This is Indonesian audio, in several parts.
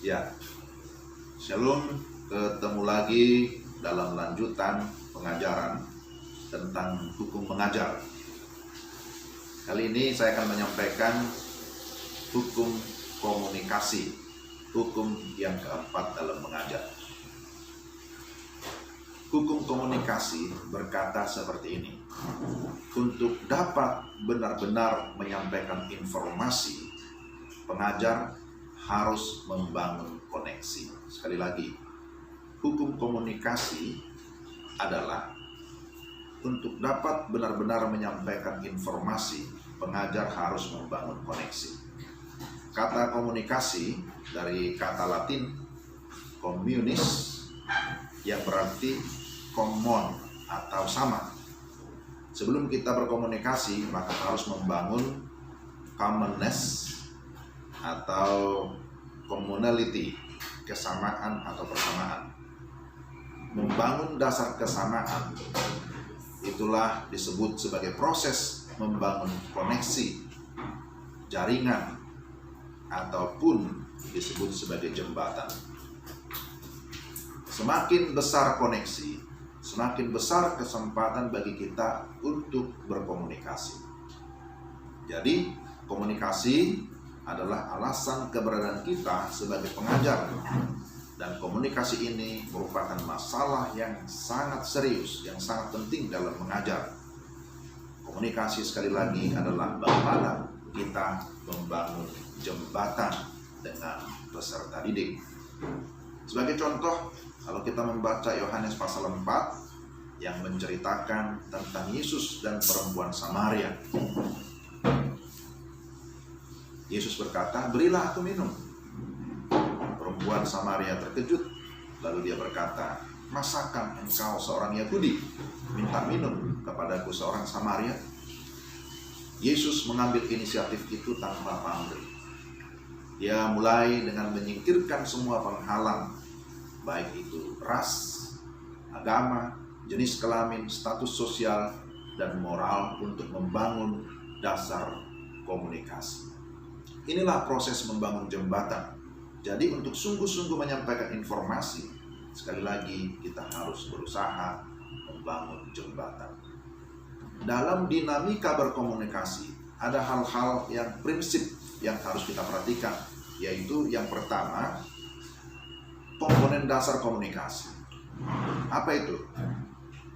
Ya, Shalom, ketemu lagi dalam lanjutan pengajaran tentang hukum mengajar. Kali ini saya akan menyampaikan hukum komunikasi, hukum yang keempat dalam mengajar. Hukum komunikasi berkata seperti ini: untuk dapat benar-benar menyampaikan informasi, pengajar harus membangun koneksi. Sekali lagi, hukum komunikasi adalah untuk dapat benar-benar menyampaikan informasi, pengajar harus membangun koneksi. Kata komunikasi dari kata Latin communis yang berarti common atau sama. Sebelum kita berkomunikasi, maka harus membangun commonness atau commonality, kesamaan atau persamaan. Membangun dasar kesamaan, itulah disebut sebagai proses membangun koneksi, jaringan, ataupun disebut sebagai jembatan. Semakin besar koneksi, semakin besar kesempatan bagi kita untuk berkomunikasi. Jadi, komunikasi adalah alasan keberadaan kita sebagai pengajar, dan komunikasi ini merupakan masalah yang sangat serius, yang sangat penting dalam mengajar. Komunikasi sekali lagi adalah bagaimana kita membangun jembatan dengan peserta didik. Sebagai contoh, kalau kita membaca Yohanes pasal 4 yang menceritakan tentang Yesus dan perempuan Samaria. Yesus berkata, "Berilah aku minum." Perempuan Samaria terkejut, lalu dia berkata, "Masakan engkau seorang Yahudi minta minum kepadaku seorang Samaria?" Yesus mengambil inisiatif itu tanpa pamrih. Dia mulai dengan menyingkirkan semua penghalang, baik itu ras, agama, jenis kelamin, status sosial, dan moral, untuk membangun dasar komunikasi. Inilah proses membangun jembatan. Jadi untuk sungguh-sungguh menyampaikan informasi, sekali lagi kita harus berusaha membangun jembatan. Dalam dinamika berkomunikasi, ada hal-hal yang prinsip yang harus kita perhatikan, yaitu yang pertama, komponen dasar komunikasi. Apa itu?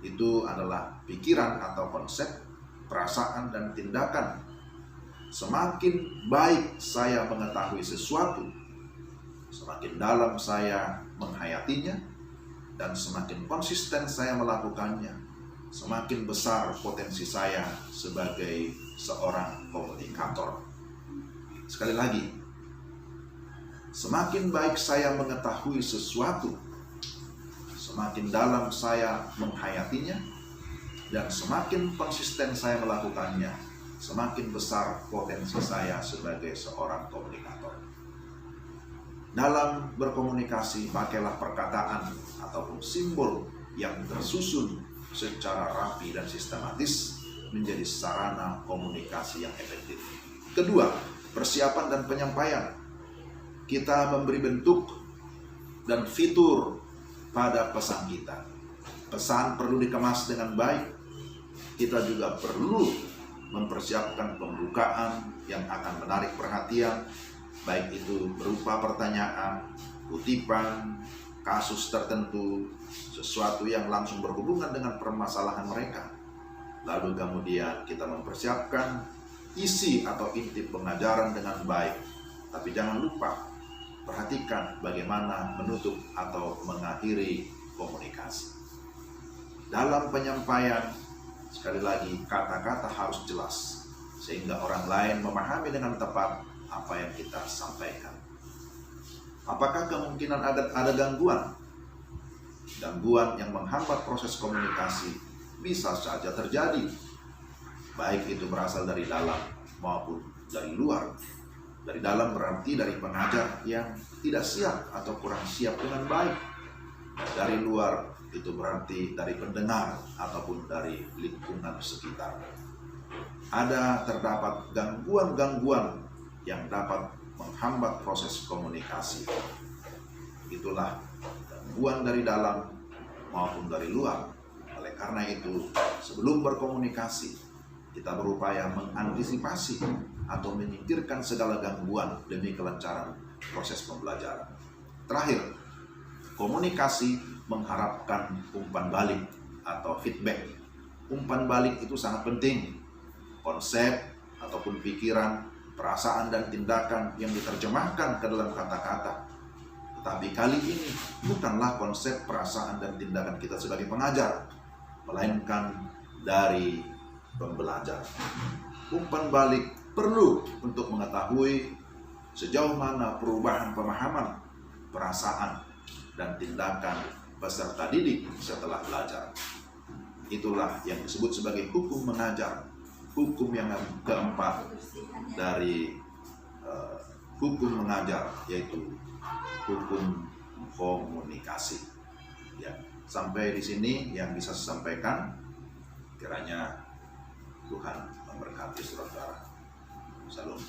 Itu adalah pikiran atau konsep, perasaan, dan tindakan. Semakin baik saya mengetahui sesuatu, semakin dalam saya menghayatinya, dan semakin konsisten saya melakukannya, semakin besar potensi saya sebagai seorang komunikator. Sekali lagi, semakin baik saya mengetahui sesuatu, semakin dalam saya menghayatinya, dan semakin konsisten saya melakukannya, semakin besar potensi saya sebagai seorang komunikator. Dalam berkomunikasi, pakailah perkataan ataupun simbol yang tersusun secara rapi dan sistematis menjadi sarana komunikasi yang efektif. Kedua, persiapan dan penyampaian. Kita memberi bentuk dan fitur pada pesan kita. Pesan perlu dikemas dengan baik. Kita juga perlu mempersiapkan pembukaan yang akan menarik perhatian, baik itu berupa pertanyaan, kutipan, kasus tertentu, sesuatu yang langsung berhubungan dengan permasalahan mereka. Lalu kemudian kita mempersiapkan isi atau inti pengajaran dengan baik. Tapi jangan lupa, perhatikan bagaimana menutup atau mengakhiri komunikasi. Dalam penyampaian, sekali lagi, kata-kata harus jelas, sehingga orang lain memahami dengan tepat apa yang kita sampaikan. Apakah kemungkinan ada gangguan? Gangguan yang menghambat proses komunikasi bisa saja terjadi, baik itu berasal dari dalam maupun dari luar. Dari dalam berarti dari pengajar yang tidak siap atau kurang siap dengan baik. Dari luar itu berarti dari pendengar ataupun dari lingkungan sekitar. Terdapat gangguan-gangguan yang dapat menghambat proses komunikasi. Itulah gangguan dari dalam maupun dari luar. Oleh karena itu, sebelum berkomunikasi, kita berupaya mengantisipasi atau menyingkirkan segala gangguan demi kelancaran proses pembelajaran. Terakhir, komunikasi mengharapkan umpan balik atau feedback. Umpan balik itu sangat penting. Konsep ataupun pikiran, perasaan dan tindakan yang diterjemahkan ke dalam kata-kata. Tetapi kali ini bukanlah konsep perasaan dan tindakan kita sebagai pengajar, melainkan dari pembelajar. Umpan balik perlu untuk mengetahui sejauh mana perubahan pemahaman, perasaan, dan tindakan peserta didik setelah belajar. Itulah yang disebut sebagai hukum mengajar. Hukum yang keempat dari hukum mengajar, yaitu hukum komunikasi. Ya, sampai di sini yang bisa saya sampaikan. Kiranya Tuhan memberkati saudara. Salam.